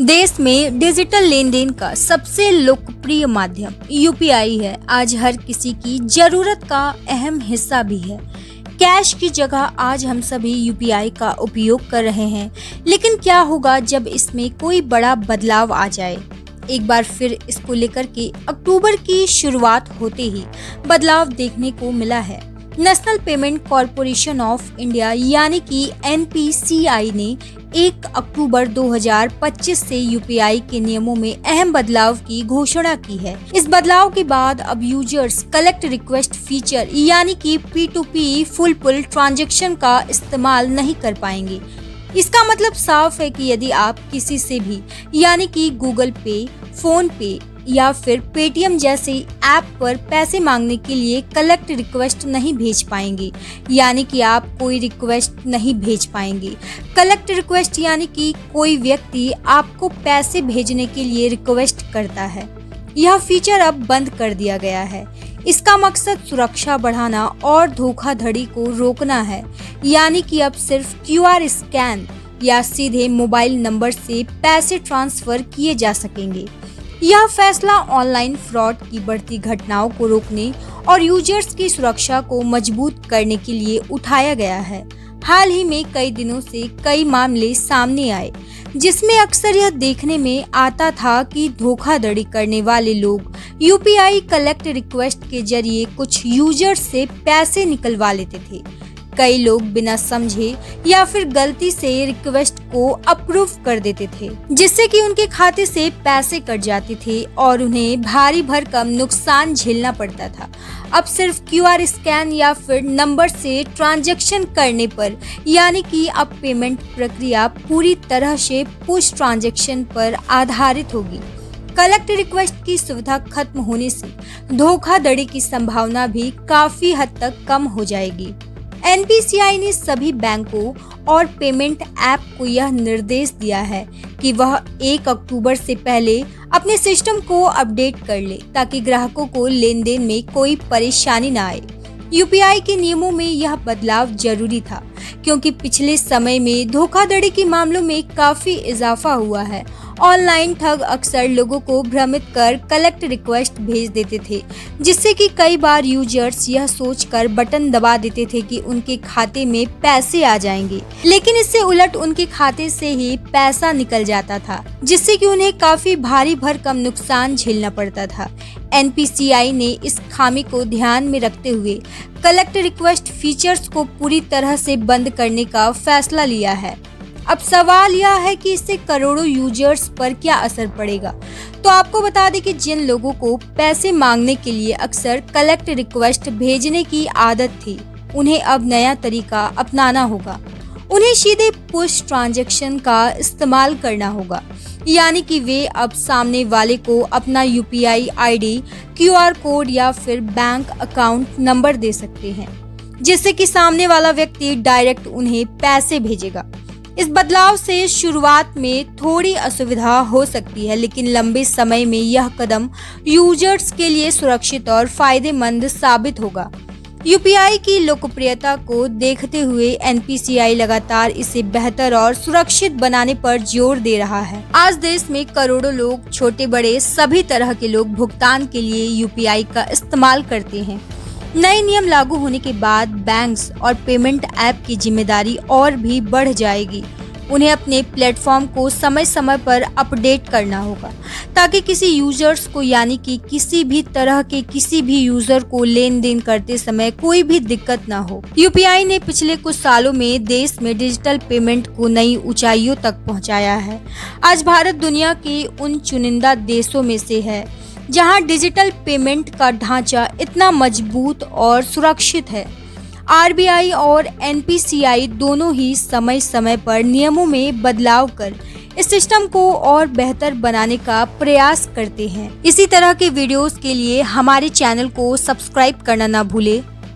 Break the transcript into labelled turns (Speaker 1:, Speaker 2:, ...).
Speaker 1: देश में डिजिटल लेन देन का सबसे लोकप्रिय माध्यम यूपीआई है। आज हर किसी की जरूरत का अहम हिस्सा भी है। कैश की जगह आज हम सभी यूपीआई का उपयोग कर रहे हैं, लेकिन क्या होगा जब इसमें कोई बड़ा बदलाव आ जाए। एक बार फिर इसको लेकर के अक्टूबर की शुरुआत होते ही बदलाव देखने को मिला है। National payment corporation of India यानी कि एनपीसीआई ने 1 अक्टूबर 2025 से यूपीआई के नियमों में अहम बदलाव की घोषणा की है। इस बदलाव के बाद अब यूजर्स कलेक्ट रिक्वेस्ट फीचर यानी कि P2P फुल पुल ट्रांजैक्शन का इस्तेमाल नहीं कर पाएंगे। इसका मतलब साफ है कि यदि आप किसी से भी यानी कि गूगल पे, फोन पे या फिर पेटीएम जैसे ऐप पर पैसे मांगने के लिए कलेक्ट रिक्वेस्ट नहीं भेज पाएंगे, यानी कि आप कोई रिक्वेस्ट नहीं भेज पाएंगे। कलेक्ट रिक्वेस्ट यानी कि कोई व्यक्ति आपको पैसे भेजने के लिए रिक्वेस्ट करता है। यह फीचर अब बंद कर दिया गया है। इसका मकसद सुरक्षा बढ़ाना और धोखाधड़ी को रोकना है, यानी कि अब सिर्फ QR स्कैन या सीधे मोबाइल नंबर से पैसे ट्रांसफर किए जा सकेंगे। यह फैसला ऑनलाइन फ्रॉड की बढ़ती घटनाओं को रोकने और यूजर्स की सुरक्षा को मजबूत करने के लिए उठाया गया है। हाल ही में कई दिनों से कई मामले सामने आए, जिसमें अक्सर यह देखने में आता था कि धोखाधड़ी करने वाले लोग यूपीआई कलेक्ट रिक्वेस्ट के जरिए कुछ यूजर्स से पैसे निकलवा लेते थे। कई लोग बिना समझे या फिर गलती से रिक्वेस्ट को अप्रूव कर देते थे, जिससे कि उनके खाते से पैसे कट जाते थे और उन्हें भारी भरकम नुकसान झेलना पड़ता था। अब सिर्फ QR स्कैन या फिर नंबर से ट्रांजैक्शन करने पर, यानी कि अब पेमेंट प्रक्रिया पूरी तरह से पुश ट्रांजैक्शन पर आधारित होगी। कलेक्ट रिक्वेस्ट की सुविधा खत्म होने से धोखाधड़ी की संभावना भी काफी हद तक कम हो जाएगी। एनपीसीआई ने सभी बैंकों और पेमेंट ऐप को यह निर्देश दिया है कि वह 1 अक्टूबर से पहले अपने सिस्टम को अपडेट कर ले, ताकि ग्राहकों को लेन देन में कोई परेशानी न आए। यूपीआई के नियमों में यह बदलाव जरूरी था, क्योंकि पिछले समय में धोखाधड़ी के मामलों में काफी इजाफा हुआ है। ऑनलाइन ठग अक्सर लोगों को भ्रमित कर कलेक्ट रिक्वेस्ट भेज देते थे, जिससे कि कई बार यूजर्स यह सोचकर बटन दबा देते थे कि उनके खाते में पैसे आ जाएंगे, लेकिन इससे उलट उनके खाते से ही पैसा निकल जाता था, जिससे कि उन्हें काफी भारी भरकम नुकसान झेलना पड़ता था। एनपीसीआई ने इस खामी को ध्यान में रखते हुए कलेक्ट रिक्वेस्ट फीचर्स को पूरी तरह से बंद करने का फैसला लिया है। अब सवाल यह है कि इससे करोड़ों यूजर्स पर क्या असर पड़ेगा। तो आपको बता दें कि जिन लोगों को पैसे मांगने के लिए अक्सर कलेक्ट रिक्वेस्ट भेजने की आदत थी, उन्हें अब नया तरीका अपनाना होगा। उन्हें सीधे पुश ट्रांजैक्शन का इस्तेमाल करना होगा, यानी कि वे अब सामने वाले को अपना यूपीआई आईडी, QR कोड या फिर बैंक अकाउंट नंबर दे सकते हैं, जिससे कि सामने वाला व्यक्ति डायरेक्ट उन्हें पैसे भेजेगा। इस बदलाव से शुरुआत में थोड़ी असुविधा हो सकती है, लेकिन लंबे समय में यह कदम यूजर्स के लिए सुरक्षित और फायदेमंद साबित होगा। यूपीआई की लोकप्रियता को देखते हुए एनपीसीआई लगातार इसे बेहतर और सुरक्षित बनाने पर जोर दे रहा है। आज देश में करोड़ों लोग, छोटे बड़े सभी तरह के लोग भुगतान के लिए यूपीआई का इस्तेमाल करते हैं। नए नियम लागू होने के बाद बैंक्स और पेमेंट ऐप की जिम्मेदारी और भी बढ़ जाएगी। उन्हें अपने प्लेटफॉर्म को समय समय पर अपडेट करना होगा, ताकि किसी यूजर्स को, यानी कि किसी भी तरह के किसी भी यूजर को लेन देन करते समय कोई भी दिक्कत ना हो। यूपीआई ने पिछले कुछ सालों में देश में डिजिटल पेमेंट को नई ऊंचाइयों तक पहुंचाया है। आज भारत दुनिया के उन चुनिंदा देशों में से है जहां डिजिटल पेमेंट का ढांचा इतना मजबूत और सुरक्षित है। RBI और NPCI दोनों ही समय समय पर नियमों में बदलाव कर इस सिस्टम को और बेहतर बनाने का प्रयास करते हैं। इसी तरह के वीडियोस के लिए हमारे चैनल को सब्सक्राइब करना ना भूलें।